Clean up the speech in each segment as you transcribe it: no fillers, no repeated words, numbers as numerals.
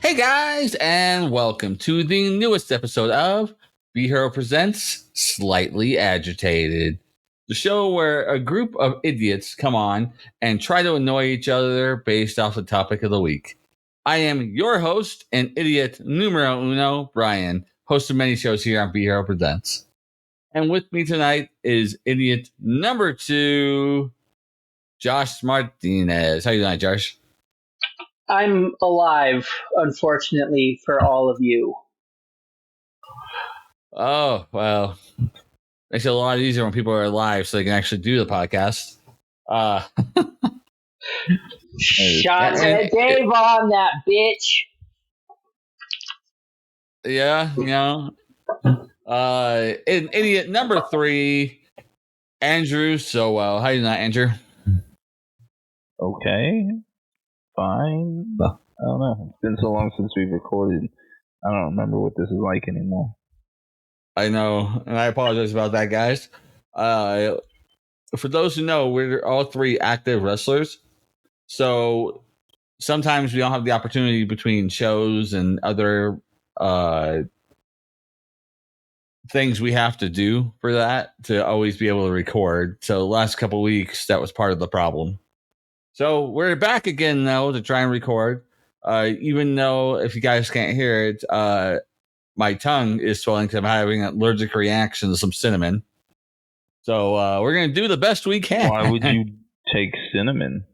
Hey guys, and welcome to the newest episode of Be Hero Presents Slightly Agitated, the show where a group of idiots come on and try to annoy each other based off the topic of the week. I am your host and idiot numero uno, Brian, host of many shows here on Be Hero Presents. And with me tonight is idiot number 2, Josh Martinez. How you doing, Josh? I'm alive, unfortunately, for all of you. Oh, well, makes it a lot easier when people are alive so they can actually do the podcast. Shots at Dave on that bitch. Yeah, you know. Idiot number 3, Andrew Sowell. How you doing, Andrew? Okay. Fine. I don't know. It's been so long since we've recorded. I don't remember what this is like anymore. I know, and I apologize about that, guys. For those who know, we're all 3 active wrestlers. So sometimes we don't have the opportunity between shows and other things we have to do for that to always be able to record. So the last couple of weeks, that was part of the problem. So we're back again, though, to try and record. Even though, if you guys can't hear it, my tongue is swelling because I'm having an allergic reaction to some cinnamon. So we're going to do the best we can. Why would you take cinnamon?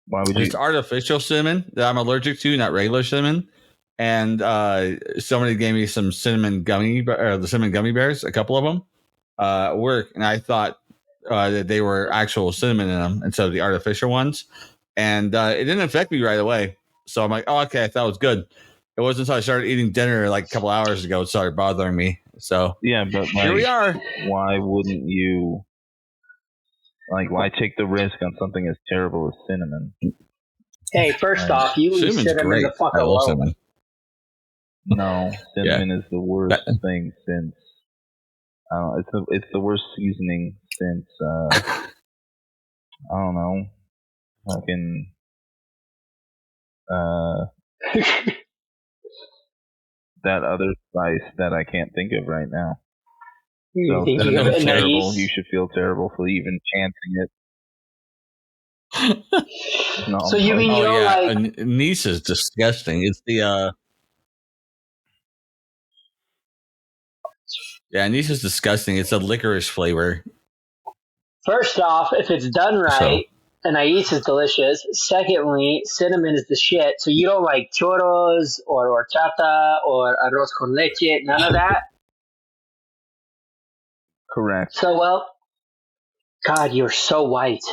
Why would you? It's artificial cinnamon that I'm allergic to, not regular cinnamon. And somebody gave me some cinnamon the cinnamon gummy bears, a couple of them, at work, and I thought that they were actual cinnamon in them instead of the artificial ones. And it didn't affect me right away. So I'm like, oh, okay, I thought it was good. It wasn't until I started eating dinner like a couple hours ago it started bothering me. So yeah, but here we are. Why wouldn't you? Like, why take the risk on something as terrible as cinnamon? Hey, first off, you leave cinnamon the fuck alone. Cinnamon. No, cinnamon is the worst thing since. It's the worst seasoning since. I don't know. Fucking. That other spice that I can't think of right now. You so think you have terrible. You should feel terrible for even chancing it. No, so you mean you don't like anise is disgusting. It's the anise is disgusting. It's a licorice flavor. First off, if it's done right, anise is delicious. Secondly, cinnamon is the shit. So you don't like churros or horchata or arroz con leche, none of that? Correct. So, well, God, you're so white.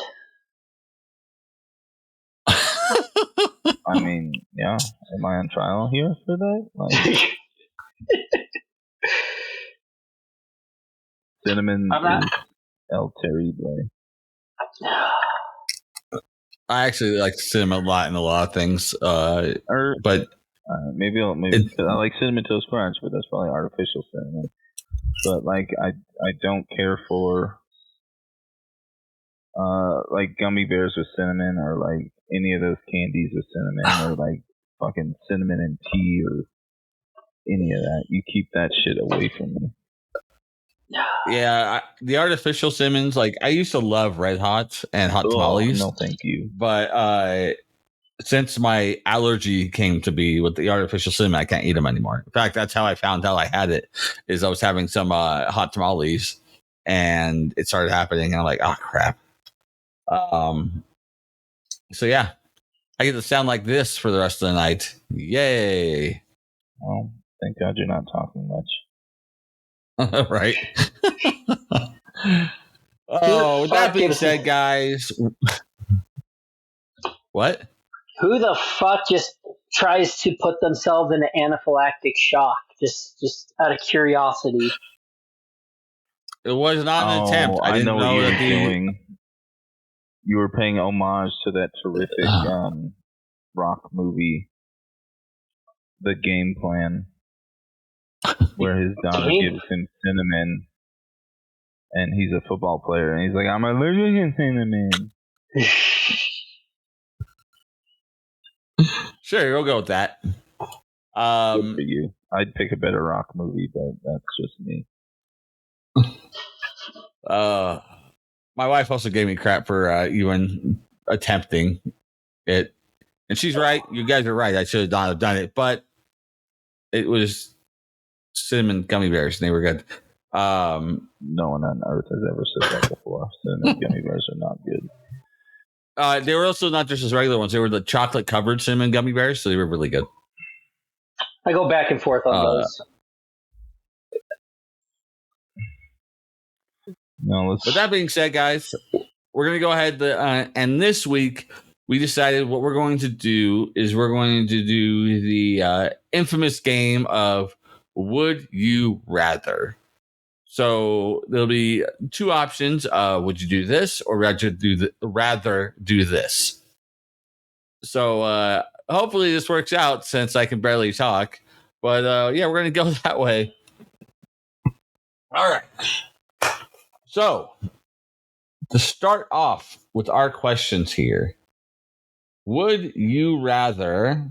I mean, yeah. Am I on trial here for that? Like, cinnamon is El Terrible. I actually like cinnamon a lot in a lot of things. But maybe I like cinnamon toast crunch, but that's probably artificial cinnamon. But like, I don't care for like gummy bears with cinnamon or like any of those candies with cinnamon or like fucking cinnamon and tea or any of that. You keep that shit away from me. Yeah, the artificial cinnamons, like I used to love Red Hots and hot tamales. No, thank you. But since my allergy came to be with the artificial cinnamon, I can't eat them anymore. In fact, that's how I found out I had it. Is I was having some hot tamales, and it started happening. And I'm like, oh crap. So yeah, I get to sound like this for the rest of the night. Yay! Well, thank God you're not talking much. Right. Oh, with that being said, guys. What? Who the fuck just tries to put themselves in an anaphylactic shock? Just out of curiosity. It was not an attempt. I didn't know what you were doing. You were paying homage to that terrific rock movie, The Game Plan, where his daughter gives him cinnamon, and he's a football player, and he's like, I'm allergic to cinnamon. Sure, we'll go with that. Good for you. I'd pick a better rock movie, but that's just me. My wife also gave me crap for even attempting it, and she's right. You guys are right. I should not have done it, but it was cinnamon gummy bears, and they were good. No one on earth has ever said that before. Cinnamon gummy bears are not good. They were also not just as regular ones. They were the chocolate covered cinnamon gummy bears, so they were really good. I go back and forth on those. No, With that being said, guys, we're going to go ahead and this week we decided what we're going to do is we're going to do the infamous game of Would You Rather. So there'll be two options. Would you do this or rather do this? So hopefully this works out since I can barely talk. But yeah, we're going to go that way. All right. So, to start off with our questions here, would you rather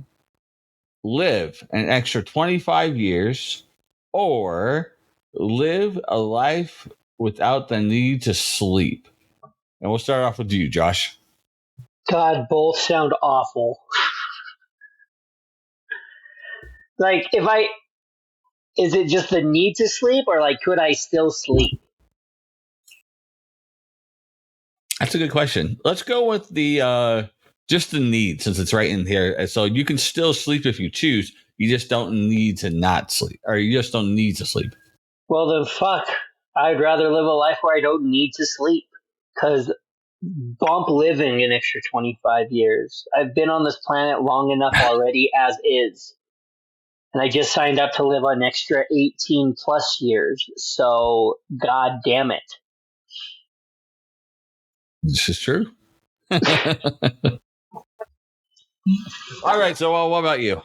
live an extra 25 years or live a life without the need to sleep? And we'll start off with you, Josh. God, both sound awful. Like, is it just the need to sleep or like, could I still sleep? That's a good question. Let's go with the just the need, since it's right in here. So you can still sleep if you choose. You just don't need to not sleep, or you just don't need to sleep. Well, then fuck. I'd rather live a life where I don't need to sleep. Because bump living an extra 25 years. I've been on this planet long enough already as is. And I just signed up to live an extra 18 plus years. So, god damn it. This is true. All right. So, what about you?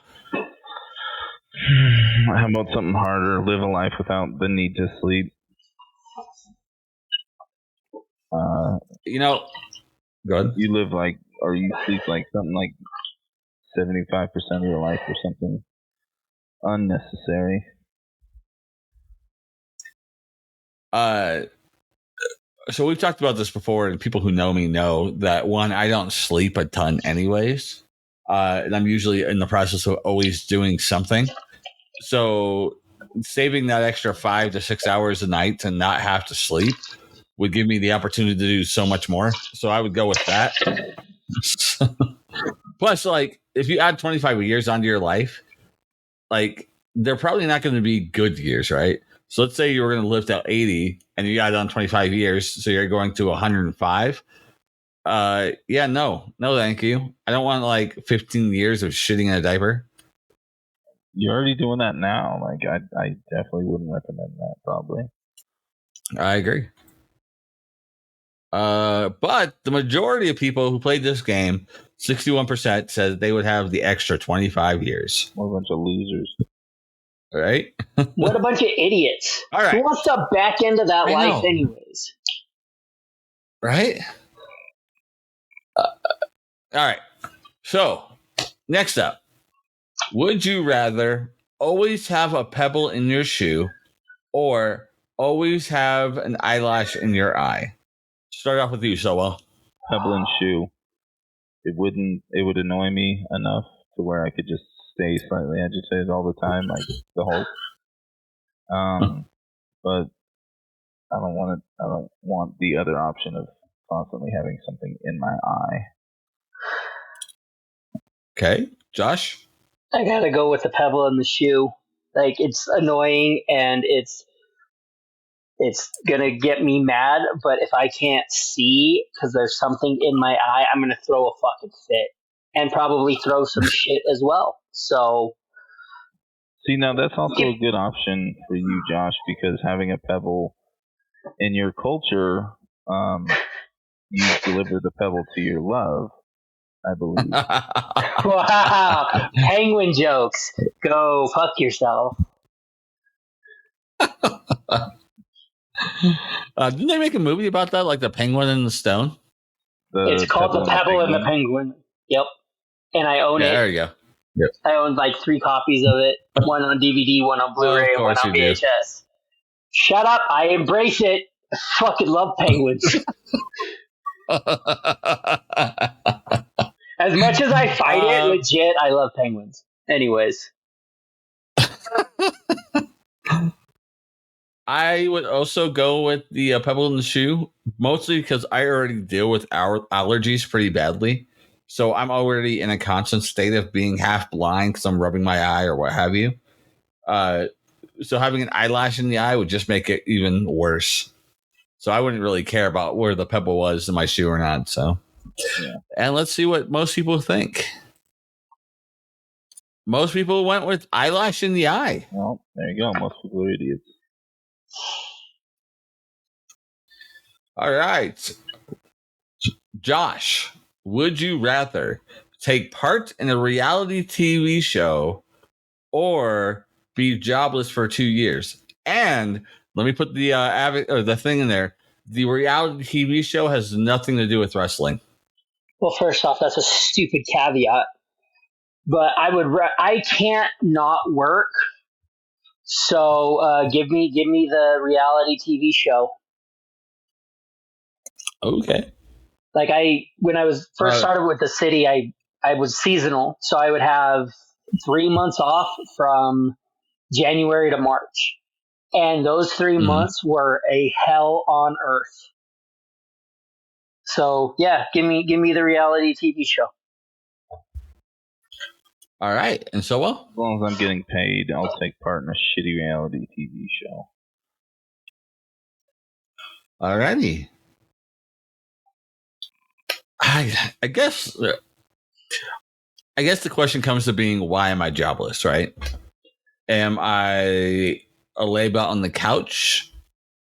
How about something harder? Live a life without the need to sleep. Go ahead. You live like, or you sleep like something like 75% of your life or something unnecessary. So we've talked about this before, and people who know me know that one, I don't sleep a ton anyways. And I'm usually in the process of always doing something. So saving that extra 5 to 6 hours a night to not have to sleep would give me the opportunity to do so much more. So I would go with that. Plus, like, if you add 25 years onto your life, like, they're probably not going to be good years, right? So let's say you were going to live till 80 and you add on 25 years. So you're going to 105. Yeah, no, thank you. I don't want like 15 years of shitting in a diaper. You're already doing that now. Like, I definitely wouldn't recommend that, probably. I agree. But the majority of people who played this game, 61% said they would have the extra 25 years. What a bunch of losers. All right. What a bunch of idiots. All right. Who wants to back into that I life know. anyways? Right? All right. So, next up. Would you rather always have a pebble in your shoe or always have an eyelash in your eye? Start off with you, Sowell. Pebble and shoe. It would annoy me enough to where I could just stay slightly agitated all the time, like the Hulk. But I don't want the other option of constantly having something in my eye. Okay. Josh? I gotta go with the pebble in the shoe. Like, it's annoying and it's gonna get me mad, but if I can't see because there's something in my eye, I'm gonna throw a fucking fit and probably throw some shit as well. So, see, now that's also a good option for you, Josh, because having a pebble in your culture, you deliver the pebble to your love, I believe. wow, penguin jokes. Go fuck yourself. Didn't they make a movie about that, like the penguin and the stone? It's called The Pebble and the Penguin. Yep. and I own it. There you go. Yep. I own like 3 copies of it. One on DVD, one on Blu-ray, and one on VHS. Shut up! I embrace it. I fucking love penguins. As much as I fight it, legit, I love penguins. Anyways. I would also go with the pebble in the shoe, mostly because I already deal with allergies pretty badly. So I'm already in a constant state of being half blind because I'm rubbing my eye or what have you. So having an eyelash in the eye would just make it even worse. So I wouldn't really care about where the pebble was in my shoe or not. So, yeah. And let's see what most people think. Most people went with eyelash in the eye. Well, there you go. Most people are idiots. All right. Josh, would you rather take part in a reality TV show or be jobless for 2 years? And let me put the thing in there. The reality TV show has nothing to do with wrestling. Well, first off, that's a stupid caveat. But I can't not work. So give me the reality TV show. Okay. Like when I was first started with the city, I was seasonal, so I would have 3 months off from January to March, and those 3 months were a hell on earth. So yeah, give me the reality TV show. All right, and so well, as long as I'm getting paid, I'll take part in a shitty reality TV show. All righty. I guess the question comes to being, why am I jobless, right? Am I a layback on the couch,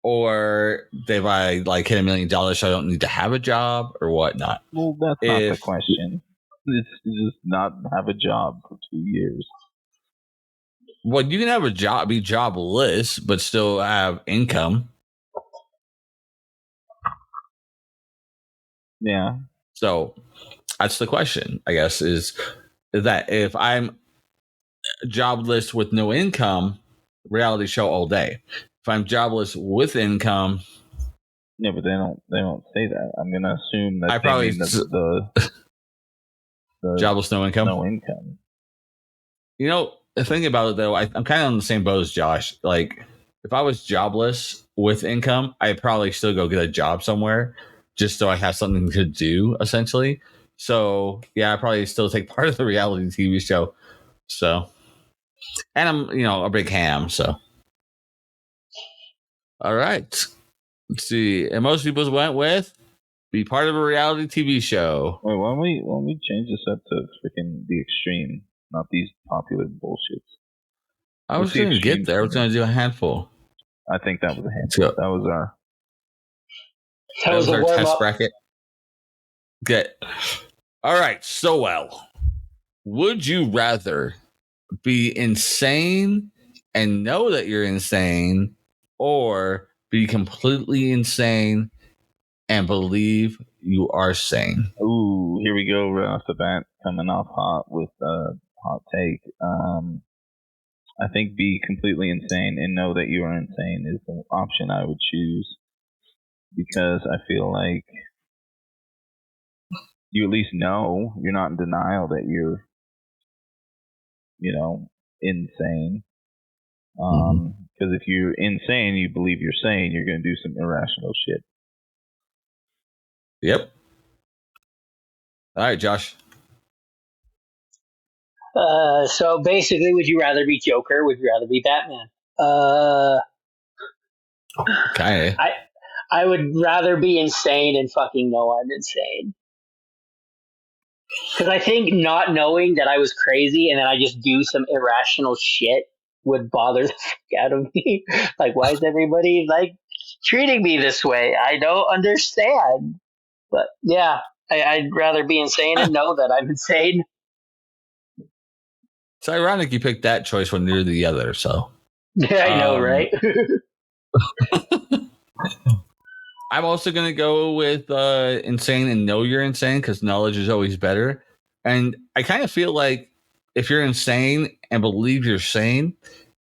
or have I like hit $1 million so I don't need to have a job or whatnot? Well, that's not the question. It's just not have a job for 2 years. Well, you can have a job, be jobless, but still have income. Yeah. So that's the question, I guess, is that if I'm jobless with no income, reality show all day. If I'm jobless with income, yeah, but they don't say that. I'm gonna assume that I probably mean the jobless no income. No income. You know, the thing about it though, I'm kind of on the same boat as Josh. Like, if I was jobless with income, I'd probably still go get a job somewhere just so I have something to do, essentially. So yeah, I probably still take part of the reality TV show. So, and I'm, a big ham. So, all right. Let's see. And most people went with be part of a reality TV show. Wait, why don't we change this up to freaking the extreme, not these popular bullshits? I was going to get there. I was going to do a handful. I think that was a handful. That was our test bracket. Good. All right. So, well, would you rather be insane and know that you're insane, or be completely insane and believe you are sane? Ooh, here we go right off the bat, coming off hot with a hot take. I think be completely insane and know that you are insane is the option I would choose, because I feel like you at least know you're not in denial that you're, insane. Because if you're insane, you believe you're sane, you're going to do some irrational shit. Yep. All right, Josh. So basically, would you rather be Joker? Would you rather be Batman? Okay. I would rather be insane and fucking know I'm insane. Because I think not knowing that I was crazy and then I just do some irrational shit would bother the fuck out of me. Like, why is everybody treating me this way? I don't understand. But yeah, I'd rather be insane and know that I'm insane. It's ironic you picked that choice when you're the other. So yeah, I know, right? I'm also going to go with insane and know you're insane, because knowledge is always better. And I kind of feel like if you're insane and believe you're sane,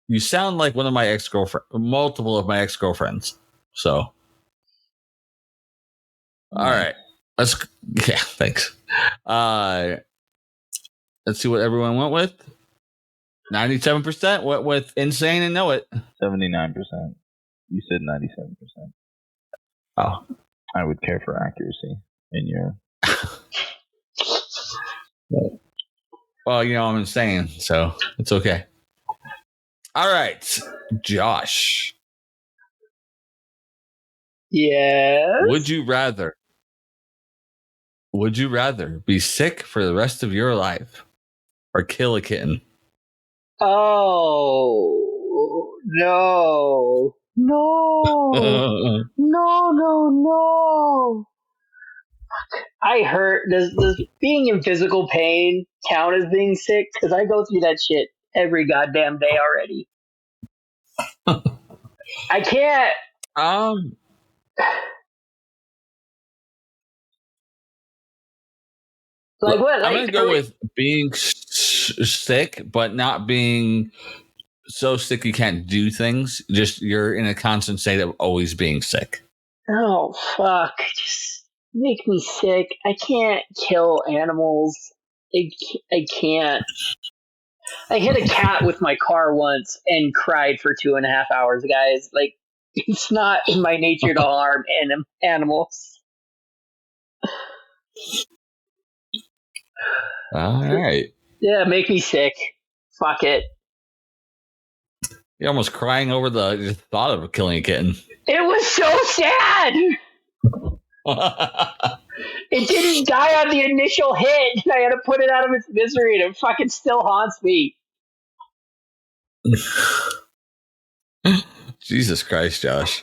you sound like one of my ex-girlfriends, multiple of my ex-girlfriends. So, all right. Thanks. Let's see what everyone went with. 97% went with insane and know it. 79%. You said 97%. Oh. I would care for accuracy in your... Well, you know, I'm insane, so it's okay. All right. Josh. Yes? Would you rather be sick for the rest of your life or kill a kitten? Oh, no. No. No. I hurt. Does being in physical pain count as being sick? Because I go through that shit every goddamn day already. I can't. Like what? I'm going to go with being sick, but not being so sick you can't do things. Just you're in a constant state of always being sick. Oh, fuck. Just make me sick. I can't kill animals. I can't. I hit a cat with my car once and cried for 2.5 hours, guys. Like, it's not in my nature to harm animals. All right. Yeah, make me sick. Fuck it. You're almost crying over the thought of killing a kitten. It was so sad. It didn't die on the initial hit. I had to put it out of its misery, and it fucking still haunts me. Jesus Christ, Josh.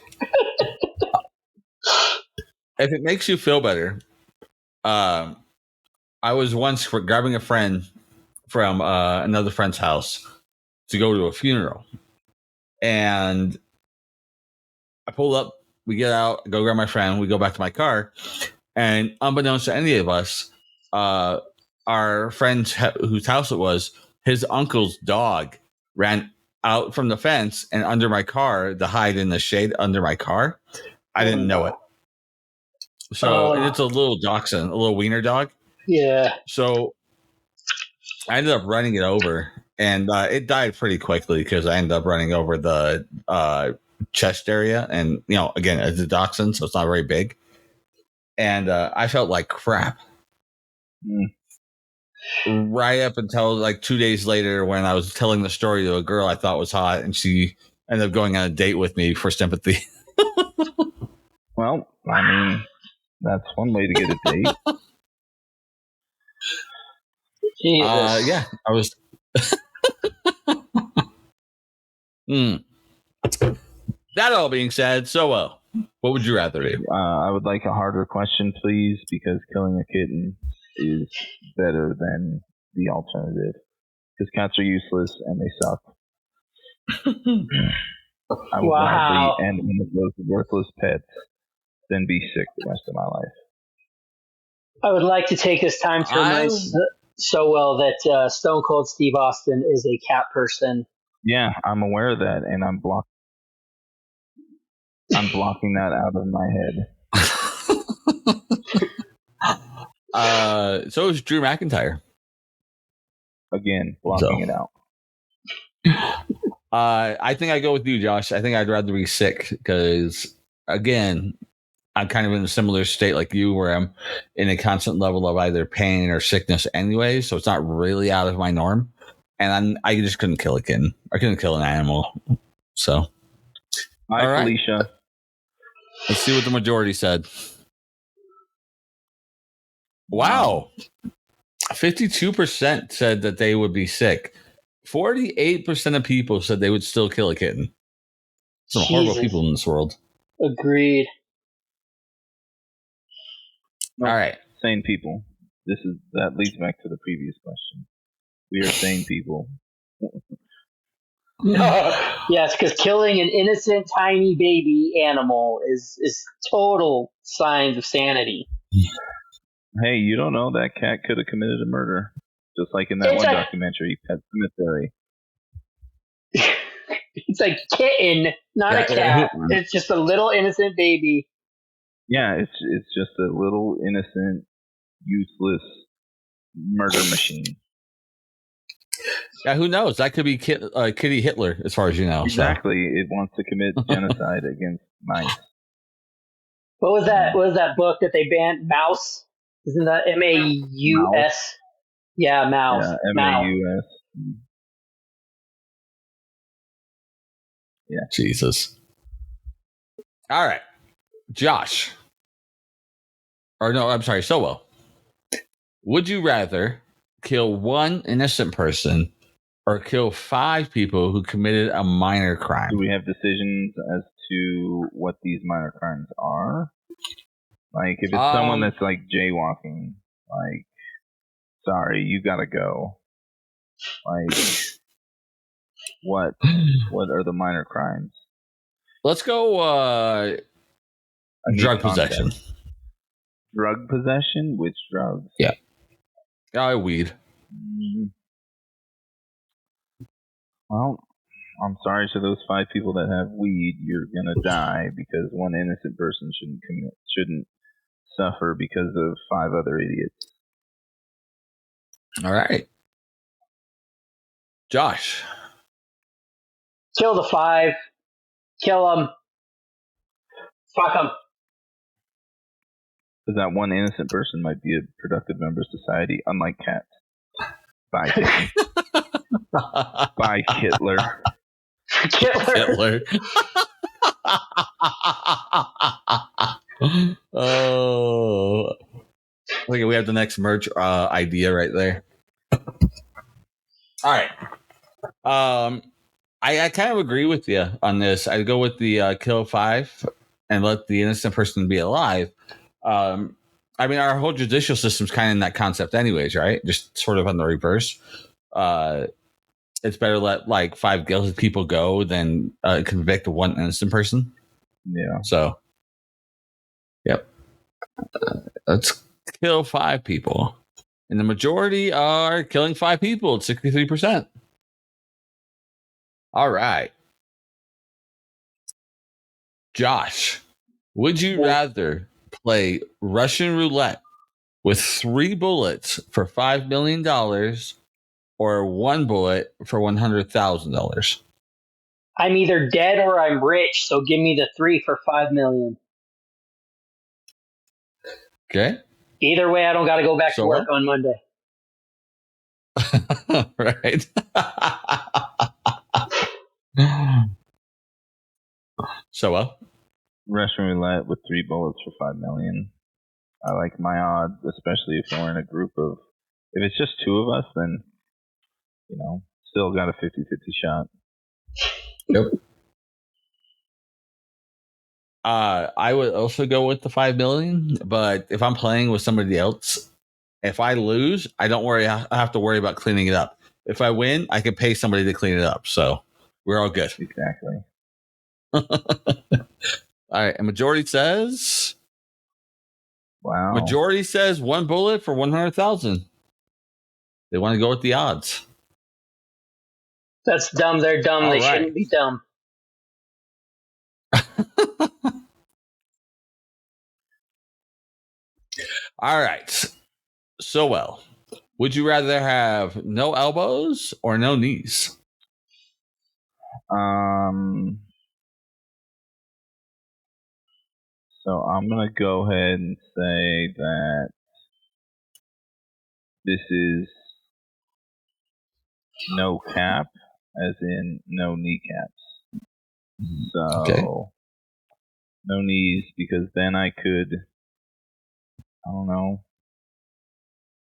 If it makes you feel better, I was once grabbing a friend from another friend's house to go to a funeral. And I pull up, we get out, go grab my friend, we go back to my car. And unbeknownst to any of us, our friend whose house it was, his uncle's dog ran out from the fence and under my car to hide in the shade under my car. I didn't know it. So and it's a little dachshund, a little wiener dog. Yeah. So I ended up running it over, and it died pretty quickly because I ended up running over the chest area. And, you know, again, it's a dachshund, so it's not very big. And I felt like crap. Right up until like 2 days later when I was telling the story to a girl I thought was hot, and she ended up going on a date with me for sympathy. Well, I mean, that's one way to get a date. Yeah, I was. That all being said, what would you rather do? I would like a harder question, please, because killing a kitten is better than the alternative. Because cats are useless and they suck. I would rather end one of those worthless pets than be sick the rest of my life. I would like to take this time to remind so well that Stone Cold Steve Austin is a cat person. Yeah, I'm aware of that, and I'm blocking that out of my head. So is Drew McIntyre. Again, blocking it out. I think I go with you, Josh. I think I'd rather be sick because, again, I'm kind of in a similar state like you where I'm in a constant level of either pain or sickness anyway, so it's not really out of my norm. And I just couldn't kill a kitten. I couldn't kill an animal. So. Hi, all right. Felicia. Let's see what the majority said. Wow. 52% said that they would be sick. 48% of people said they would still kill a kitten. Some horrible people in this world. Agreed. All right. Sane people. That leads back to the previous question. We are sane people. Yes, because killing an innocent tiny baby animal is total signs of sanity. Hey, you don't know, that cat could have committed a murder. Just like in that one documentary, Pet Cemetery. It's a kitten, not a cat. It's just a little innocent baby. Yeah, it's just a little innocent, useless murder machine. Yeah, who knows? That could be Kitty Hitler, as far as you know. Exactly. So. It wants to commit genocide against mice. What was that? What was that book that they banned? Mouse? Isn't that MAUS? Yeah, Mouse. Yeah, MAUS. Yeah. Jesus. All right. Josh. Or no, I'm sorry, Sowell. Would you rather kill one innocent person or kill 5 people who committed a minor crime? Do we have decisions as to what these minor crimes are? Like, if it's someone that's like jaywalking, like, sorry, you gotta go. Like, what are the minor crimes? Let's go drug possession. Drug possession? Which drugs? Yeah. Weed. Well, I'm sorry to those 5 people that have weed. You're gonna die because one innocent person shouldn't suffer because of 5 other idiots. All right. Josh. Kill the 5. Kill them. Fuck them. Because that one innocent person might be a productive member of society, unlike cats. Bye, Kitty. Bye, Kitler. Kitler. Oh. Okay, we have the next merch idea right there. All right. I kind of agree with you on this. I'd go with the kill 5 and let the innocent person be alive. I mean, our whole judicial system's kind of in that concept anyways, right? Just sort of on the reverse. It's better let like 5 guilty people go than convict one innocent person. Yeah. So, yep. Let's kill 5 people. And the majority are killing 5 people at 63%. All right. Josh, would you rather play Russian roulette with 3 bullets for $5 million or 1 bullet for $100,000? I'm either dead or I'm rich, so give me the 3 for $5 million. Okay. Either way, I don't got to go back to work on Monday. Right. So, Russian roulette with 3 bullets for $5 million. I like my odds, especially if we're in a group of. If it's just 2 of us, then still got a 50-50 shot. Yep. I would also go with the 5 million, but if I'm playing with somebody else, if I lose, I don't worry. I have to worry about cleaning it up. If I win, I can pay somebody to clean it up. So we're all good. Exactly. All right. And majority says. Wow. Majority says 1 bullet for 100,000. They want to go with the odds. That's dumb. They're dumb. All they shouldn't be dumb. All right. So, would you rather have no elbows or no knees? So I'm going to go ahead and say that this is no cap, as in no kneecaps. So no knees, because then I could, I don't know,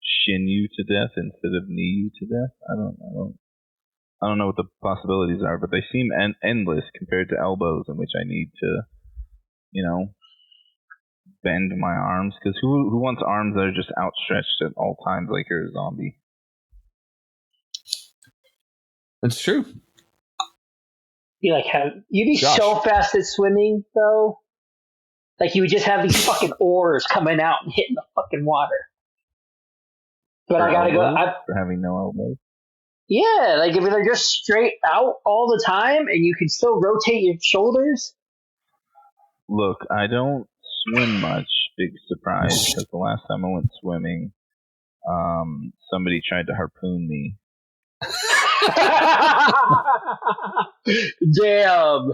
shin you to death instead of knee you to death. I don't know what the possibilities are, but they seem endless compared to elbows, in which I need to, bend my arms. Because who wants arms that are just outstretched at all times like you're a zombie? That's true. You'd be so fast at swimming, though. Like you would just have these fucking oars coming out and hitting the fucking water. But I gotta go. For having no elbows. Yeah, like if they're just straight out all the time and you can still rotate your shoulders. Look, I don't swim much. Big surprise, because the last time I went swimming, somebody tried to harpoon me. Damn.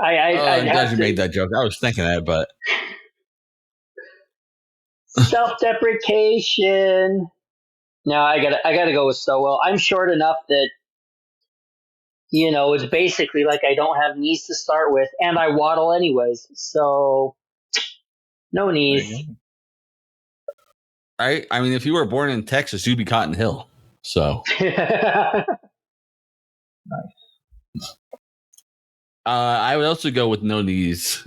I'm glad you made that joke. I was thinking that, but self-deprecation. No, I gotta go with Stowell. I'm short enough that it's basically like I don't have knees to start with, and I waddle anyways. So no knees. I mean, if you were born in Texas, you'd be Cotton Hill. So nice. I would also go with no knees,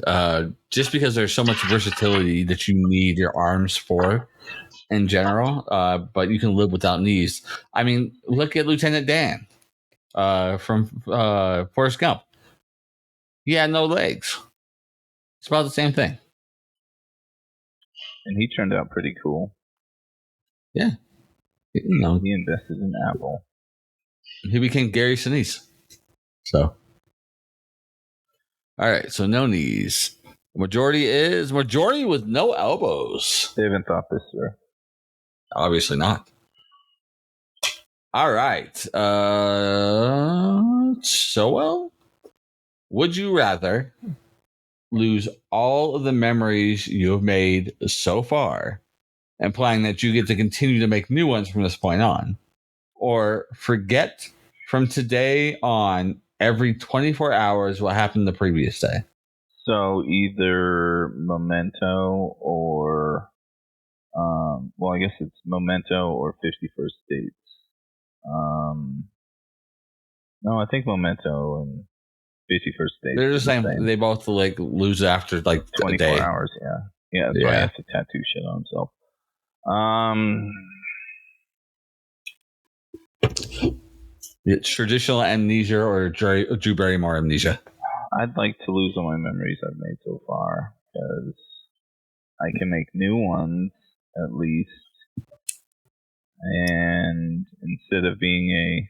just because there's so much versatility that you need your arms for in general. But you can live without knees. I mean, look at Lieutenant Dan from Forrest Gump. He had no legs. It's about the same thing. And he turned out pretty cool. Yeah. He invested in Apple. He became Gary Sinise. So. All right, so no knees. Majority with no elbows. They haven't thought this through. Obviously not. All right. So, would you rather lose all of the memories you have made so far, implying that you get to continue to make new ones from this point on, or forget from today on every 24 hours what happened the previous day? So either Memento or, I guess it's Memento or 51st Dates. No, I think Memento and 51st Dates. They're the same. They both lose after 24 a day. hours. Yeah. That's why he has to tattoo shit on himself. It's traditional amnesia or Drew Barrymore amnesia. I'd like to lose all my memories I've made so far, because I can make new ones at least. And instead of being a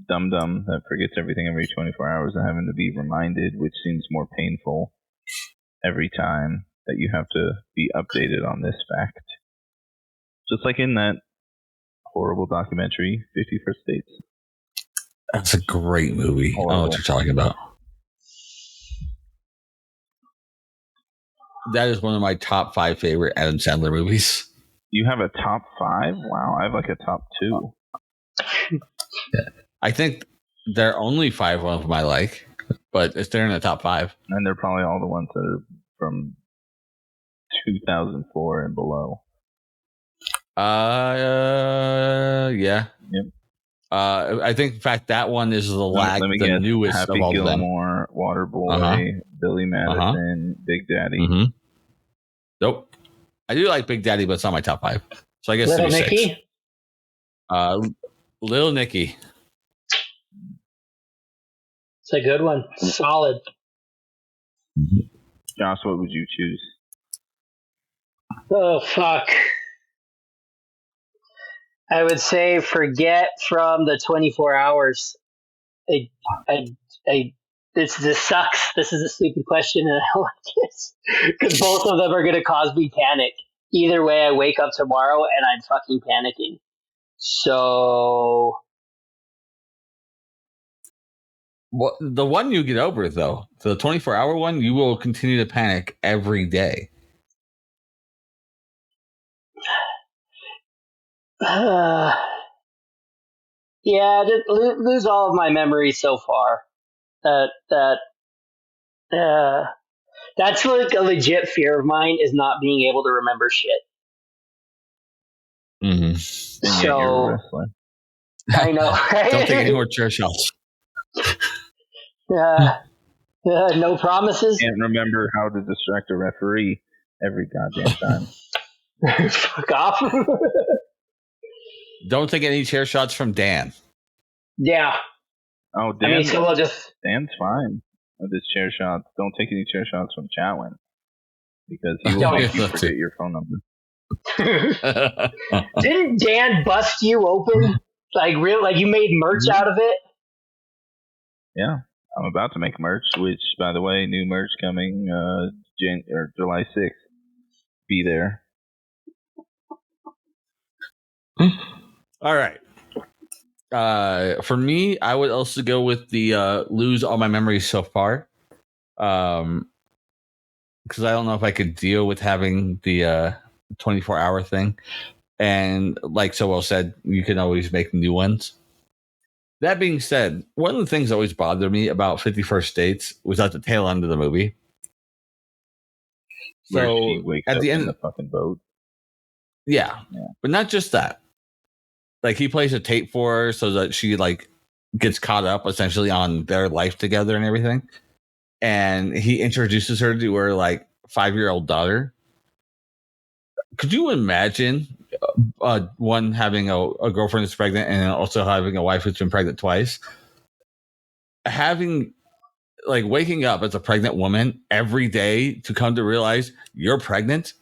dum-dum that forgets everything every 24 hours and having to be reminded, which seems more painful every time that you have to be updated on this fact. Just like in that horrible documentary, 51st Dates. That's a great movie. Horrible. I don't know what you're talking about. That is one of my top 5 favorite Adam Sandler movies. You have a top 5? Wow, I have a top 2. Yeah. I think there are only 5 of them I like, but they're in the top 5. And they're probably all the ones that are from 2004 and below. Yeah. Yep. I think, in fact, that one is the newest Happy of all Gilmore, of them. Waterboy, Billy Madison, Big Daddy. Mm-hmm. Nope. I do like Big Daddy, but it's not my top 5. So I guess Little 6. Nicky? Little Nicky. It's a good one. Solid. Josh, what would you choose? Oh, fuck. I would say forget from the 24 hours. This sucks. This is a stupid question, and I don't like this. Because both of them are going to cause me panic. Either way, I wake up tomorrow and I'm fucking panicking. So... Well, the one you get over, though, the 24-hour one, you will continue to panic every day. Yeah, just lose all of my memories so far. That's like a legit fear of mine, is not being able to remember shit. Mm-hmm. So I know. Don't take any more chair shots. No promises. Can't remember how to distract a referee every goddamn time. Fuck off. Don't take any chair shots from Dan. Yeah. Oh, Dan. I mean, so we'll just... Dan's fine. with his chair shots. Don't take any chair shots from Chatwin because he will make you forget your phone number. Didn't Dan bust you open? Like you made merch out of it? Yeah, I'm about to make merch. Which, by the way, new merch coming July 6th. Be there. All right. For me, I would also go with the lose all my memories so far. Because I don't know if I could deal with having the 24-hour thing. And like so well said, you can always make new ones. That being said, one of the things that always bothered me about 51st Dates was at the tail end of the movie. Where So she wakes at up the end in the fucking boat. Yeah, but not just that. Like he plays a tape for her so that she like gets caught up essentially on their life together and everything. And he introduces her to her like 5-year-old daughter. Could you imagine one having a girlfriend that's pregnant and also having a wife who's been pregnant twice? Having like waking up as a pregnant woman every day to come to realize you're pregnant.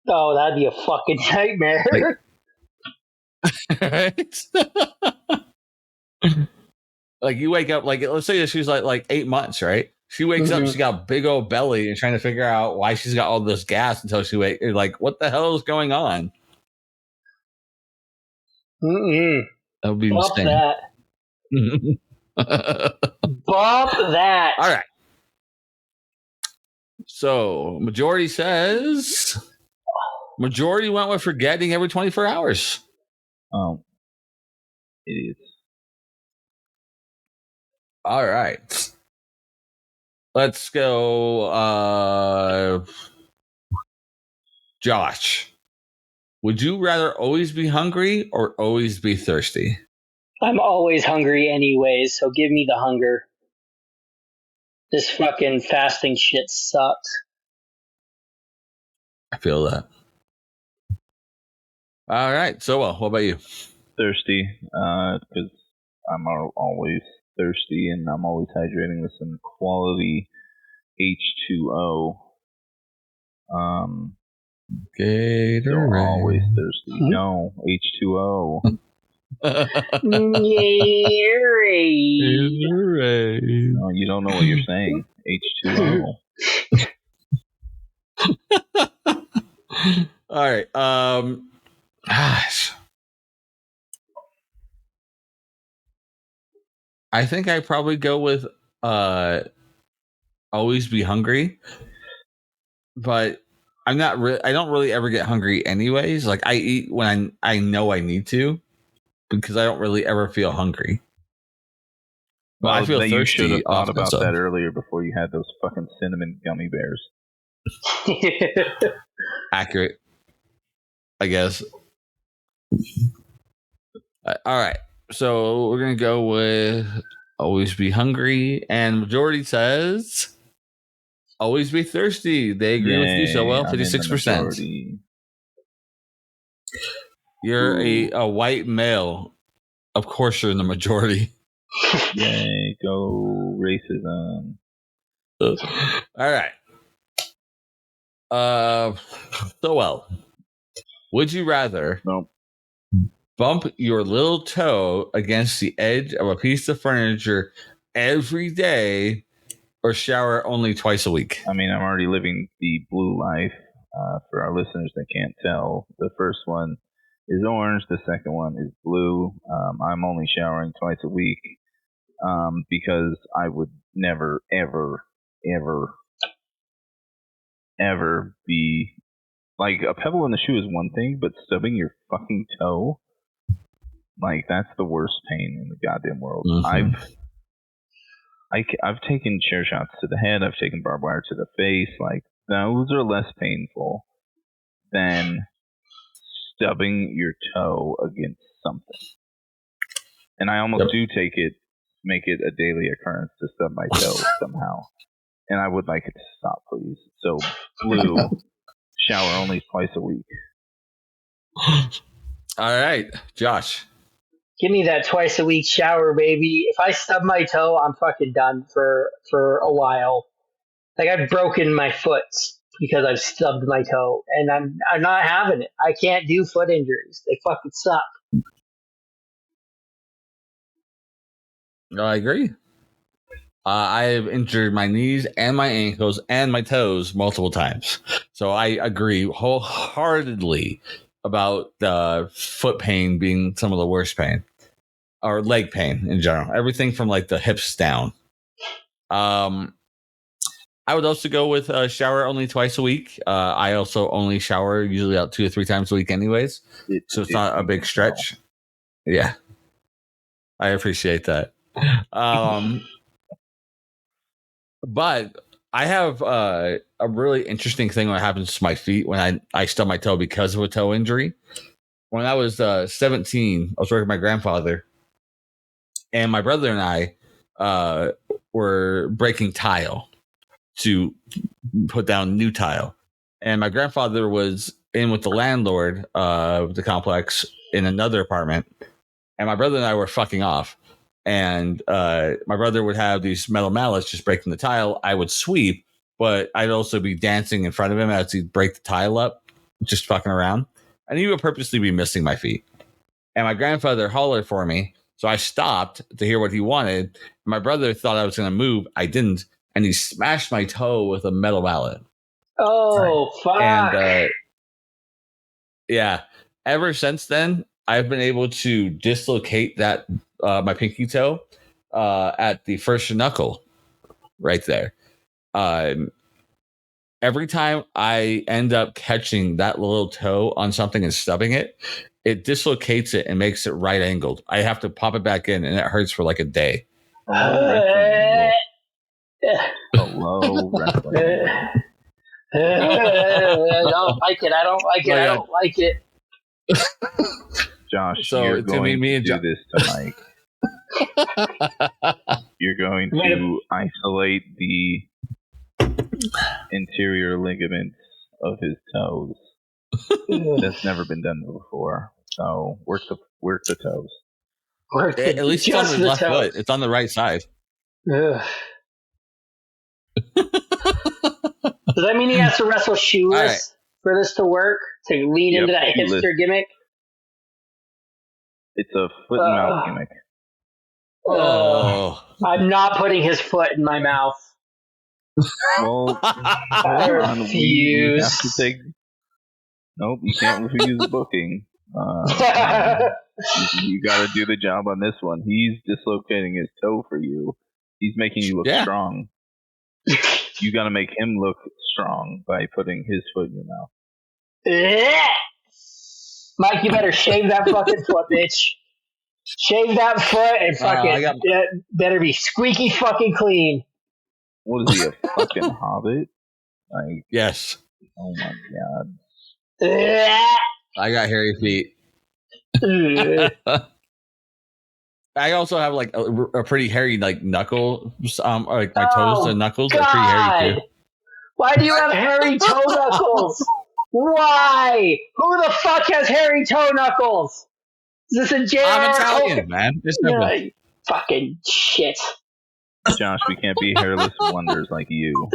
Oh, that'd be a fucking nightmare. Right? Like you wake up, like let's say she's like 8 months, right? She wakes up, she got a big old belly and trying to figure out why she's got all this gas until she like, what the hell is going on? That would be Bump insane. that. Bump that. All right. So majority went with forgetting every 24 hours. Oh, idiots. All right. Let's go. Josh, would you rather always be hungry or always be thirsty? I'm always hungry anyways, so give me the hunger. This fucking fasting shit sucks. I feel that. All right. So, what about you? Thirsty, because I'm always thirsty and I'm always hydrating with some quality H2O. Gatorade. So always thirsty. No, H2O. Gatorade. No, you don't know what you're saying. H2O. All right. Gosh. I think I probably go with always be hungry. But I don't really ever get hungry anyways. Like I eat when I know I need to because I don't really ever feel hungry. But I feel thirsty. You should have thought about so. that earlier before you had those fucking cinnamon gummy bears. Accurate, I guess. All right. So we're going to go with always be hungry. And majority says always be thirsty. They agree with you so well, 56%. You're a white male. Of course you're in the majority. Yay, go racism. All right. Would you rather bump your little toe against the edge of a piece of furniture every day or shower only twice a week? I mean, I'm already living the blue life. For our listeners that can't tell, the first one is orange. The second one is blue. I'm only showering twice a week because I would never, ever, ever, ever be like a pebble in the shoe is one thing, but stubbing your fucking toe, like that's the worst pain in the goddamn world. Mm-hmm. I've taken chair shots to the head. I've taken barbed wire to the face. Like those are less painful than stubbing your toe against something. And I almost do make it a daily occurrence to stub my toe somehow. And I would like it to stop, please. So blue, shower only twice a week. All right, Josh. Give me that twice a week shower, baby. If I stub my toe, I'm fucking done for a while. Like I've broken my foot because I've stubbed my toe, and I'm not having it. I can't do foot injuries. They fucking suck. No, I agree. I have injured my knees and my ankles and my toes multiple times. So I agree wholeheartedly about the foot pain being some of the worst pain, or leg pain in general. Everything from like the hips down. I would also go with shower only twice a week. I also only shower usually about 2 or 3 times a week anyways. So it's not a big stretch. Yeah. I appreciate that. But I have a really interesting thing that happens to my feet when I stub my toe because of a toe injury. When I was 17, I was working with my grandfather, and my brother and I were breaking tile to put down new tile. And my grandfather was in with the landlord of the complex in another apartment, and my brother and I were fucking off. And my brother would have these metal mallets just breaking the tile. I would sweep, but I'd also be dancing in front of him as he'd break the tile up, just fucking around. And he would purposely be missing my feet. And my grandfather hollered for me, so I stopped to hear what he wanted. My brother thought I was going to move. I didn't, and he smashed my toe with a metal mallet. Oh, fuck. And yeah, ever since then, I've been able to dislocate that my pinky toe at the first knuckle right there. Every time I end up catching that little toe on something and stubbing it, it dislocates it and makes it right angled. I have to pop it back in, and it hurts for like a day. Hello, wrestling. I don't like it. I don't like it. I don't like it. Josh, So you're it's gonna be going me to and do this to Mike. You're going to isolate the interior ligaments of his toes. That's never been done before. So work the toes. At least it's on the left foot. It's on the right side. Ugh. Does that mean he has to wrestle shoeless for this to work? To lean into that hipster gimmick? It's a foot and mouth gimmick. I'm not putting his foot in my mouth. Well, I refuse. We have to take. Nope, you can't refuse the booking. You got to do the job on this one. He's dislocating his toe for you. He's making you look strong. You got to make him look strong by putting his foot in your mouth. Mike, you better shave that fucking foot, bitch. Shave that foot and fucking better be squeaky fucking clean. What is he, a fucking hobbit? Like, yes. Oh my god. I got hairy feet. I also have like a pretty hairy like knuckle, like my toes and knuckles are pretty hairy too. Why do you have hairy toe knuckles? Why? Who the fuck has hairy toe knuckles? Is this a JR? I'm Italian, man. Fucking shit. Josh, we can't be hairless wonders like you.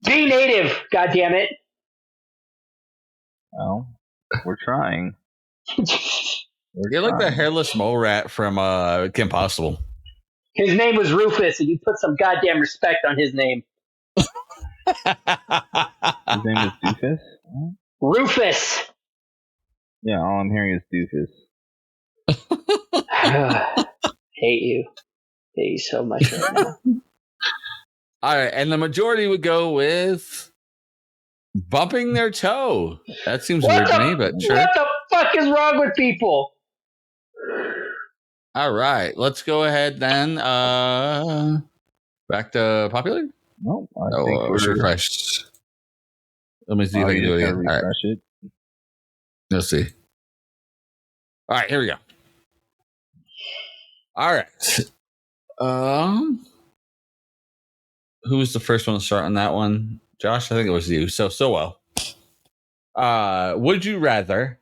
Be native, goddammit. Well, we're trying. You're like the hairless mole rat from Kim Possible. His name was Rufus, and you put some goddamn respect on his name. His name is Doofus? Rufus. Yeah, all I'm hearing is Doofus. Hate you. Hate you so much right now. All right, and the majority would go with bumping their toe. That seems weird to me, but sure. What the fuck is wrong with people? All right, let's go ahead then. Back to popular? No, I think we're refreshed. Let me see if I can do it again. Refresh it. Let's see. All right, here we go. All right. Who was the first one to start on that one? Josh, I think it was you. So well. Would you rather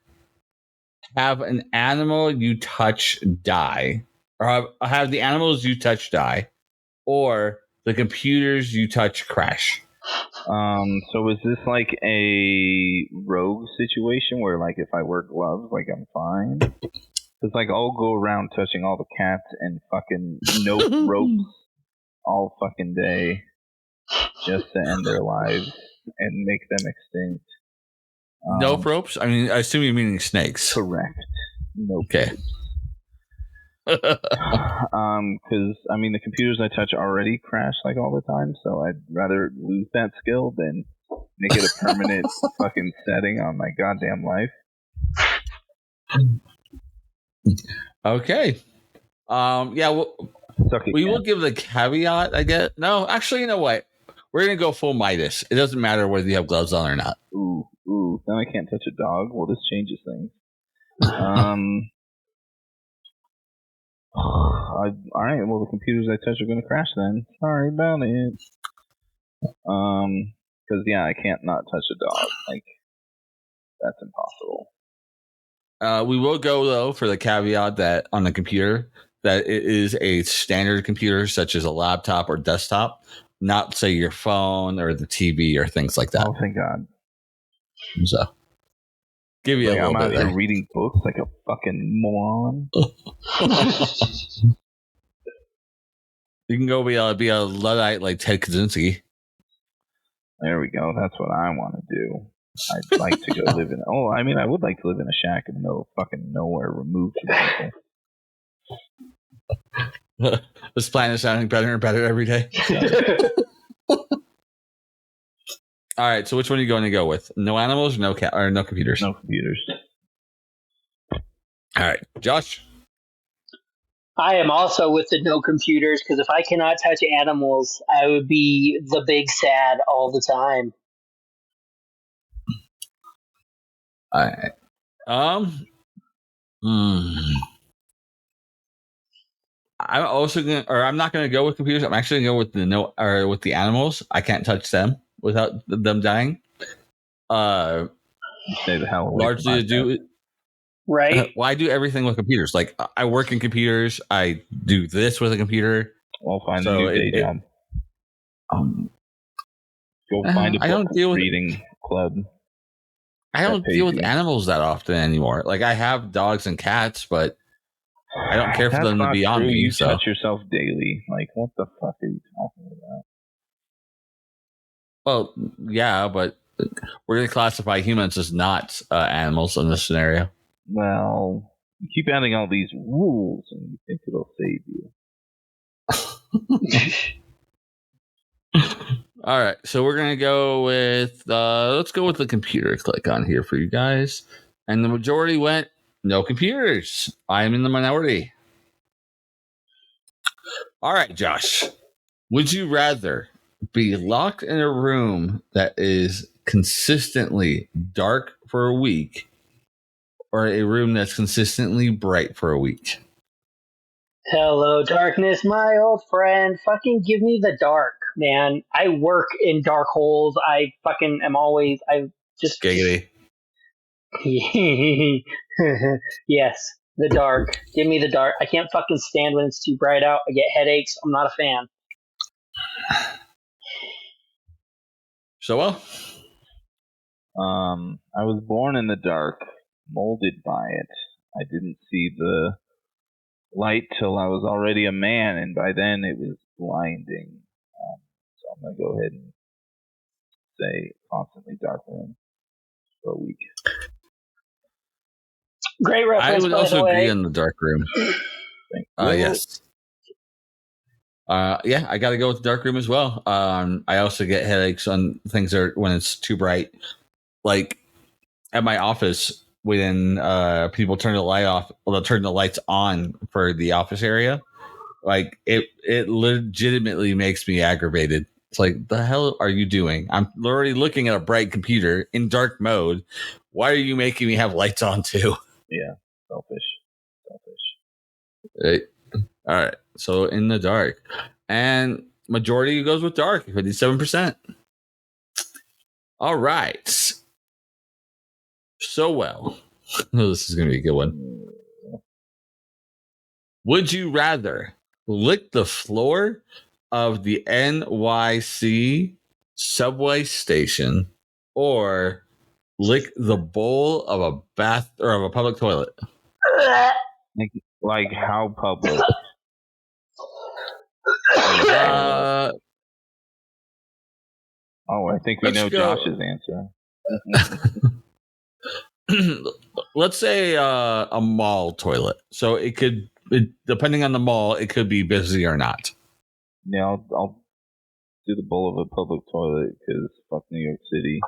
have an animal you touch die, or have the animals you touch die, or the computers you touch crash. So is this like a rogue situation where, like, if I wear gloves, like, I'm fine? Because, like, I'll go around touching all the cats and fucking ropes all fucking day just to end their lives and make them extinct. No ropes? I mean, I assume you're meaning snakes. Correct. Nope. Okay. Because I mean, the computers I touch already crash like all the time, so I'd rather lose that skill than make it a permanent fucking setting on my goddamn life. Okay. Yeah. We will give the caveat. I guess. No, actually, you know what? We're gonna go full Midas. It doesn't matter whether you have gloves on or not. Ooh. Then I can't touch a dog. Well, this changes things. All right. Well, the computers I touch are going to crash then. Sorry about it. Because yeah, I can't not touch a dog. Like, that's impossible. We will go though for the caveat that on the computer that it is a standard computer, such as a laptop or desktop, not say your phone or the TV or things like that. Oh, thank God. So, give you a little I'm out bit here reading books like a fucking moron. You can go be a Luddite like Ted Kaczynski. There we go. That's what I want to do. I'd like to go live in. Oh, I mean, I would like to live in a shack in the middle of fucking nowhere, removed from people. This planet is sounding better and better every day. All right, so which one are you going to go with? No animals, no computers. No computers. All right, Josh. I am also with the no computers because if I cannot touch animals, I would be the big sad all the time. All right. I'm also I'm not gonna go with computers. I'm actually gonna go with the animals. I can't touch them without them dying. Stay the hell away. Largely to do. Right. Well, I do everything with computers. Like I work in computers. I do this with a computer. Well, find a new day job. Go find a book reading club. I don't deal with animals that often anymore. Like I have dogs and cats, but I don't care for them to be on me. You touch yourself daily. Like, what the fuck are you talking about? Well, yeah, but we're going to classify humans as not animals in this scenario. Well, you keep adding all these rules, and you think it'll save you. All right, so we're going to go with, let's go with the computer click on here for you guys. And the majority went, no computers. I am in the minority. All right, Josh. Would you rather be locked in a room that is consistently dark for a week or a room that's consistently bright for a week? Hello, darkness, my old friend. Fucking give me the dark, man. I work in dark holes. I fucking am always. I just. Giggity. Yes, the dark. Give me the dark. I can't fucking stand when it's too bright out. I get headaches. I'm not a fan. So well. I was born in the dark, molded by it. I didn't see the light till I was already a man, and by then it was blinding. So I'm gonna go ahead and say constantly dark room for a week. Great reference. I would also agree on the dark room. Yes. Yeah, I got to go with the dark room as well. I also get headaches on things when it's too bright. Like at my office, when people turn the light off, they'll turn the lights on for the office area. Like it legitimately makes me aggravated. It's like, the hell are you doing? I'm already looking at a bright computer in dark mode. Why are you making me have lights on too? Yeah, selfish. Right. All right. So in the dark, and majority goes with dark, 57%. All right. So well, This is going to be a good one. Would you rather lick the floor of the NYC subway station or lick the bowl of a bath or of a public toilet? Like how public? Uh, I think we let's know go. Josh's answer. Let's say a mall toilet. So it could, depending on the mall, it could be busy or not. Yeah, I'll do the bowl of a public toilet because fuck New York City.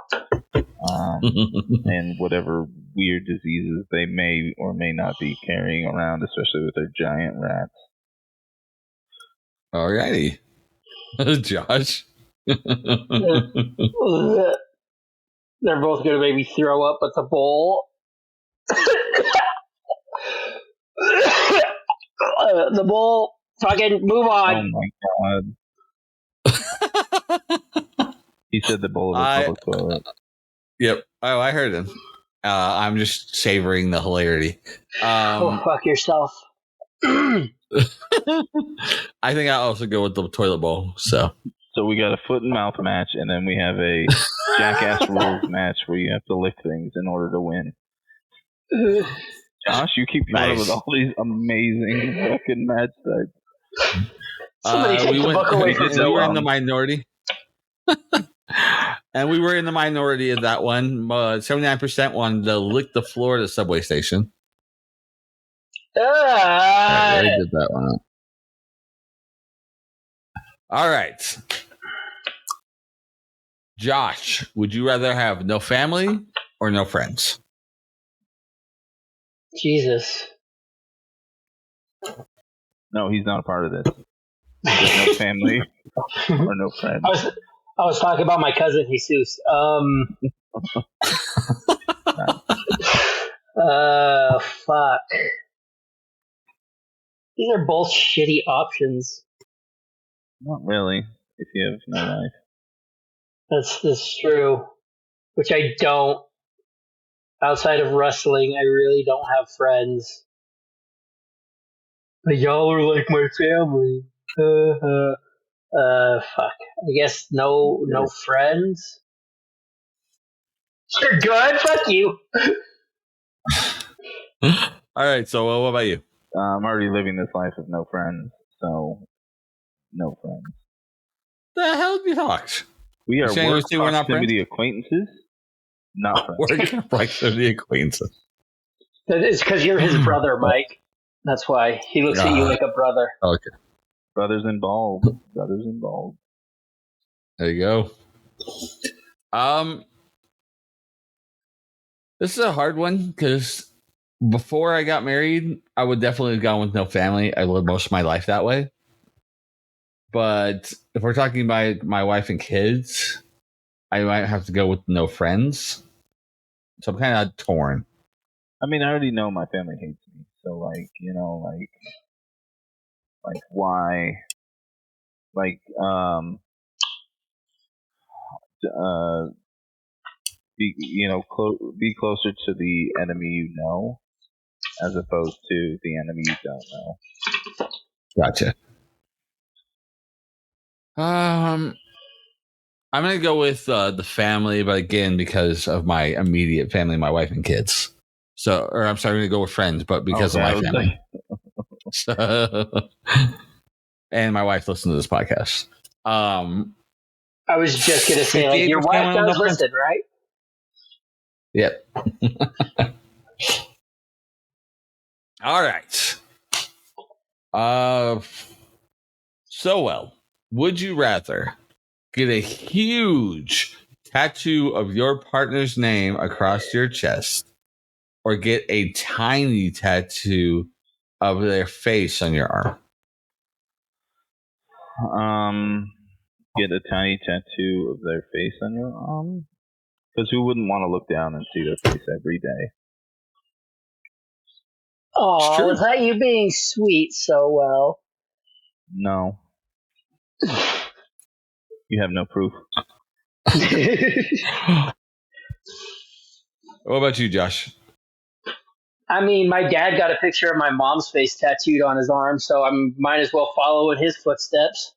And whatever weird diseases they may or may not be carrying around, especially with their giant rats. Alrighty. Josh. They're both going to make me throw up at the bowl. The bowl. Fucking move on. Oh my god. He said the bowl of a public toilet. Yep. Oh, I heard him. I'm just savoring the hilarity. Fuck yourself. I think I'll also go with the toilet bowl. So we got a foot and mouth match, and then we have a Jackass rules match where you have to lick things in order to win. Josh, you keep coming up with all these amazing fucking match types. Somebody take the book away from me. We were in the minority. And we were in the minority of that one. 79% wanted to lick the floor of the subway station. I did that one. All right. Josh, would you rather have no family or no friends? Jesus. No, he's not a part of this. There's no family or no friends. I was talking about my cousin Jesus. Fuck. These are both shitty options. Not really, if you have no life. That's true. Which I don't. Outside of wrestling, I really don't have friends. But y'all are like my family. Fuck. I guess no friends. You're good. Fuck you. All right. So, what about you? I'm already living this life of no friends, so no friends. The hell have you talked? We are work proximity acquaintances, not friends. Work proximity acquaintances. It's because you're his brother, Mike. That's why he looks at you like a brother. Okay. Brothers involved. Brothers involved. There you go. This is a hard one because before I got married, I would definitely have gone with no family. I lived most of my life that way. But if we're talking about my wife and kids, I might have to go with no friends. So I'm kind of torn. I mean, I already know my family hates me. So, why? Be closer to the enemy you know, as opposed to the enemy you don't know. Gotcha. I'm gonna go with the family, but again, because of my immediate family, my wife and kids. So, or I'm sorry, I'm gonna go with friends, but because of my family. And my wife listens to this podcast. I was just gonna say, like, your wife does listen, right? Yep. All right. Would you rather get a huge tattoo of your partner's name across your chest or get a tiny tattoo of their face on your arm? Get a tiny tattoo of their face on your arm? Because who wouldn't want to look down and see their face every day? Oh, is that you being sweet so well? No. You have no proof. What about you, Josh? I mean, my dad got a picture of my mom's face tattooed on his arm, so I might as well follow in his footsteps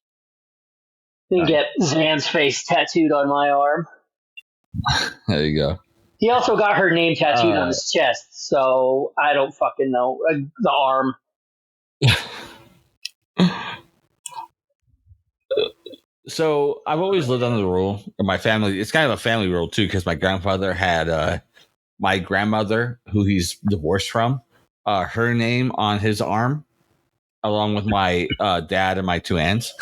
and get Zan's face tattooed on my arm. There you go. He also got her name tattooed on his chest, so I don't fucking know. The arm. So I've always lived under the rule in my family. It's kind of a family rule too, because my grandfather had my grandmother, who he's divorced from, her name on his arm, along with my dad and my two aunts.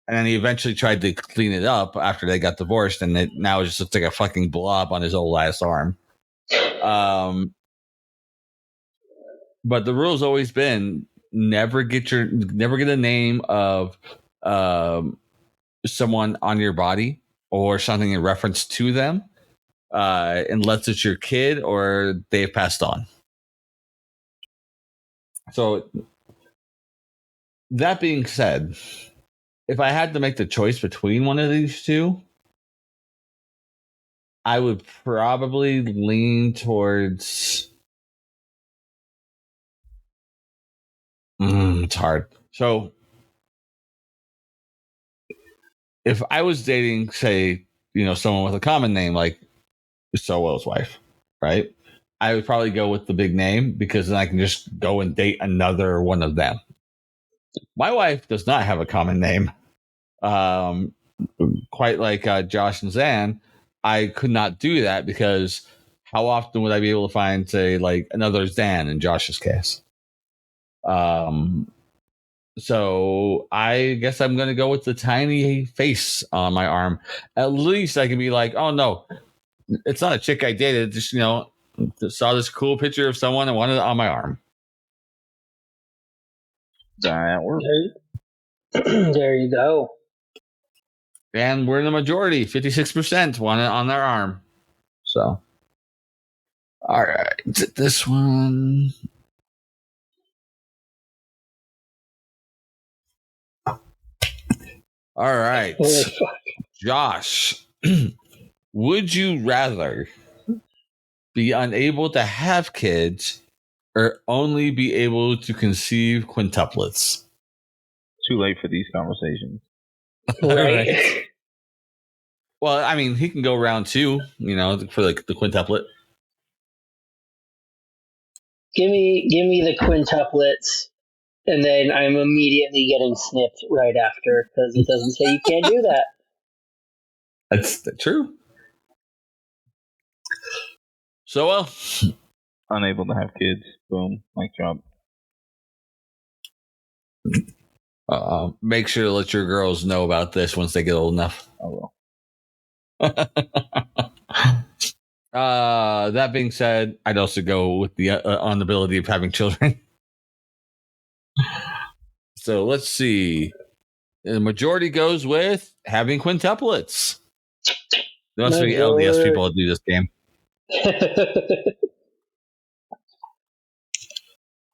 And then he eventually tried to clean it up after they got divorced, and it now just looks like a fucking blob on his old ass arm. But the rule's always been never get a name of someone on your body or something in reference to them, unless it's your kid or they've passed on. So that being said, if I had to make the choice between one of these two, I would probably lean towards. It's hard. So if I was dating, say, someone with a common name like Sowell's wife, right? I would probably go with the big name because then I can just go and date another one of them. My wife does not have a common name. Quite like Josh and Zan, I could not do that because how often would I be able to find, say, like another Zan in Josh's case? So I guess I'm going to go with the tiny face on my arm. At least I can be like, oh no, it's not a chick I dated. Just, saw this cool picture of someone and wanted it on my arm. That works. There you go. And we're in the majority. 56% want it on their arm. So, all right. This one. All right. Josh, would you rather be unable to have kids or only be able to conceive quintuplets? Too late for these conversations. Right. Well, I mean, he can go round two, for like the quintuplet. Give me the quintuplets, and then I'm immediately getting snipped right after because it doesn't say you can't do that. That's true. So, well, unable to have kids. Boom, mic drop. Make sure to let your girls know about this once they get old enough. I will. That being said, I'd also go with the unability of having children. So let's see. The majority goes with having quintuplets. There must be LDS people that do this game.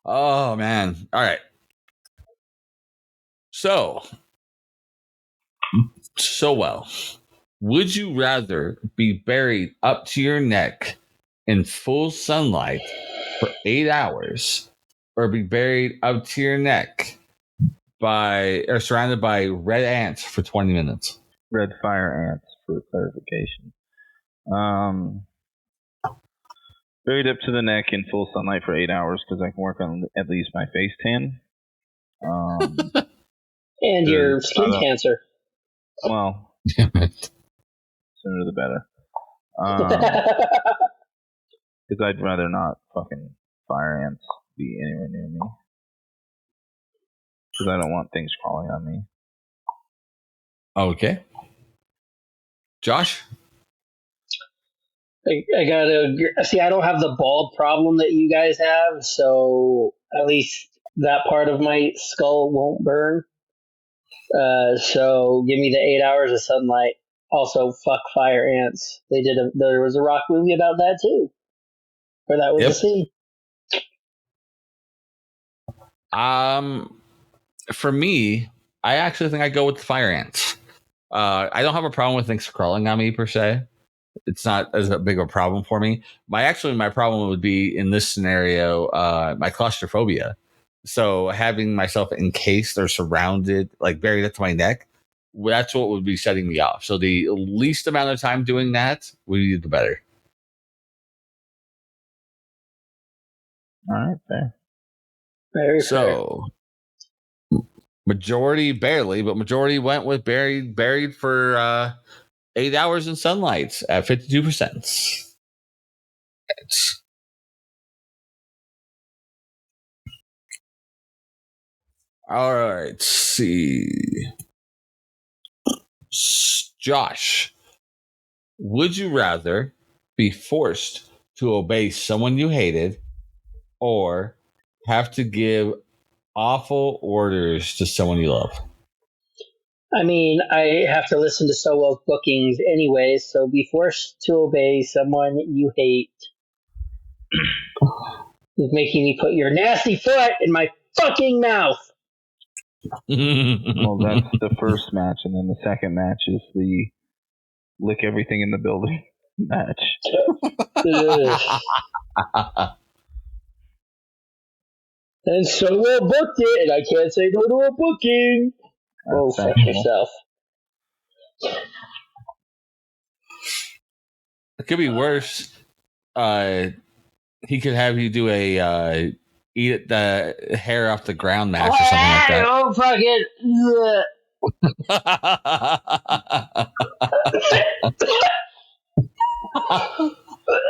Oh, man. All right. So well. Would you rather be buried up to your neck in full sunlight for 8 hours or be buried up to your neck surrounded by red ants for 20 minutes? Red fire ants, for clarification. Buried up to the neck in full sunlight for 8 hours because I can work on at least my face tan. And your skin cancer. Well, sooner the better. Because I'd rather not fucking fire ants be anywhere near me. Because I don't want things crawling on me. Okay. Josh? I gotta see. I don't have the bald problem that you guys have, so at least that part of my skull won't burn. So give me the 8 hours of sunlight. Also, fuck fire ants. There was a rock movie about that too, where that was a scene. For me, I actually think I go with the fire ants. I don't have a problem with things crawling on me per se. it's not as big of a problem for me. My problem would be in this scenario, my claustrophobia. So having myself encased or surrounded, like buried up to my neck, that's what would be setting me off. So the least amount of time doing that would be the better. All right, fair. Very so fair. Majority barely, but majority went with buried for 8 hours in sunlight at 52%. All right, let's see. Josh, would you rather be forced to obey someone you hated or have to give awful orders to someone you love? I mean, I have to listen to Solo's bookings anyway, so be forced to obey someone you hate is making me put your nasty foot in my fucking mouth. Well, that's the first match, and then the second match is the lick everything in the building match. And Solo booked it, and I can't say no to a booking. Oh, fuck yourself. It could be worse. He could have you do a eat the hair off the ground match or something like that. Oh, fucking.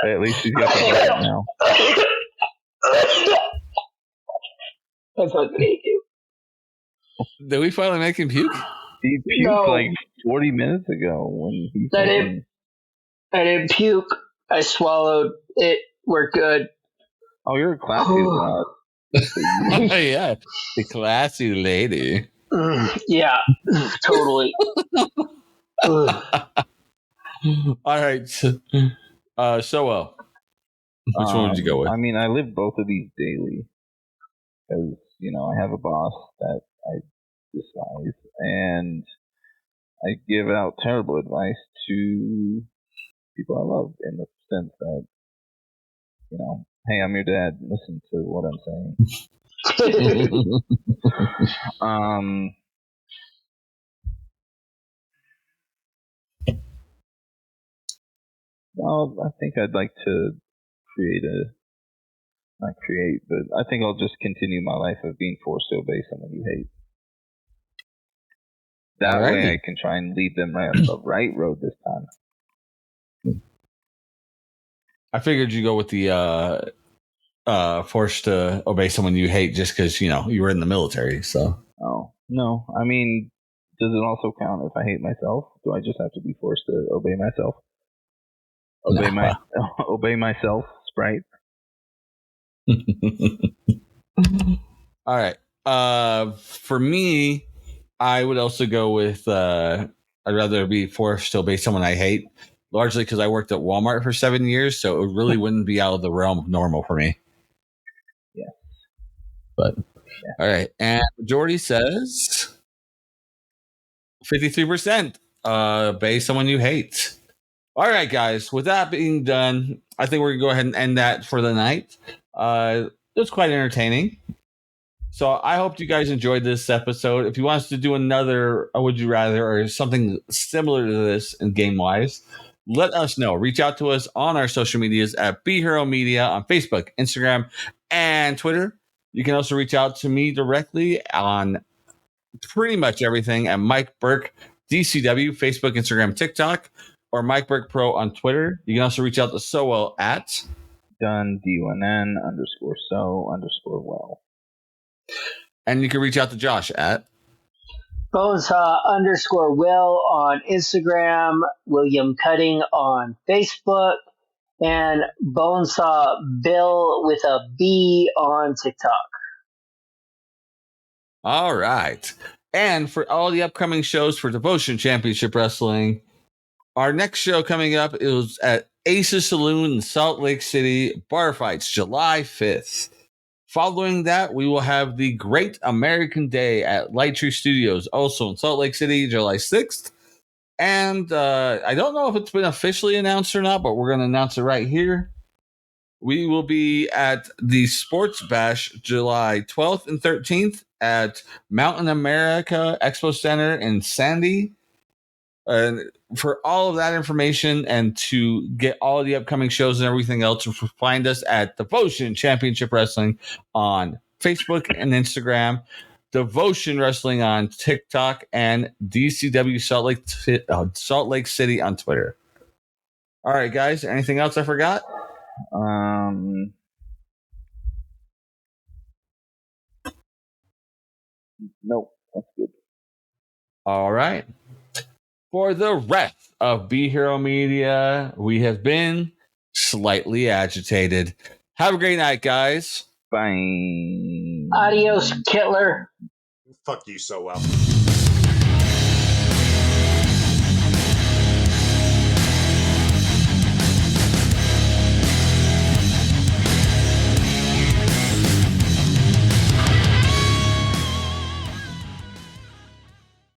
Hey, at least he's got the budget now. I fucking hate you. Did we finally make him puke? He puked like 40 minutes ago when he. I didn't puke. I swallowed it. We're good. Oh, you're a classy lad. Yeah, the classy lady. Yeah, totally. All right. So which one would you go with? I mean, I live both of these daily because I have a boss that I despise, and I give out terrible advice to people I love in the sense that, hey, I'm your dad. Listen to what I'm saying. No, I think I'd like to but I think I'll just continue my life of being forced to obey someone you hate. That way I can try and lead them right on the right road this time. I figured you go with the forced to obey someone you hate just because, you were in the military. So. Oh, no. I mean, does it also count if I hate myself? Do I just have to be forced to obey myself? Obey myself, Sprite. All right. For me, I would also go with I'd rather be forced to obey someone I hate, largely because I worked at Walmart for 7 years, so it really wouldn't be out of the realm of normal for me. Yeah. But all right. And majority says 53%. Obey someone you hate. All right, guys. With that being done, I think we're going to go ahead and end that for the night. It was quite entertaining. So I hope you guys enjoyed this episode. If you want us to do another Would You Rather or something similar to this in game-wise, let us know. Reach out to us on our social medias at Be Hero Media on Facebook, Instagram, and Twitter. You can also reach out to me directly on pretty much everything at Mike Burke, DCW, Facebook, Instagram, TikTok, or Mike Burke Pro on Twitter. You can also reach out to Sowell at Done DUNN _so_well. And you can reach out to Josh at Bonesaw_Will on Instagram, William Cutting on Facebook, and Bonesaw Bill with a B on TikTok. All right. And for all the upcoming shows for Devotion Championship Wrestling, our next show coming up is at Ace's Saloon in Salt Lake City, Bar Fights, July 5th. Following that, we will have the Great American Day at Light Tree Studios, also in Salt Lake City, July 6th. And I don't know if it's been officially announced or not, but we're going to announce it right here. We will be at the Sports Bash July 12th and 13th at Mountain America Expo Center in Sandy. And for all of that information and to get all of the upcoming shows and everything else, find us at Devotion Championship Wrestling on Facebook and Instagram, Devotion Wrestling on TikTok, and DCW Salt Lake City on Twitter. All right, guys. Anything else I forgot? Nope, that's good. All right. For the rest of Be Hero Media, we have been Slightly Agitated. Have a great night, guys. Bye. Adios, Kitler. Fuck you so well.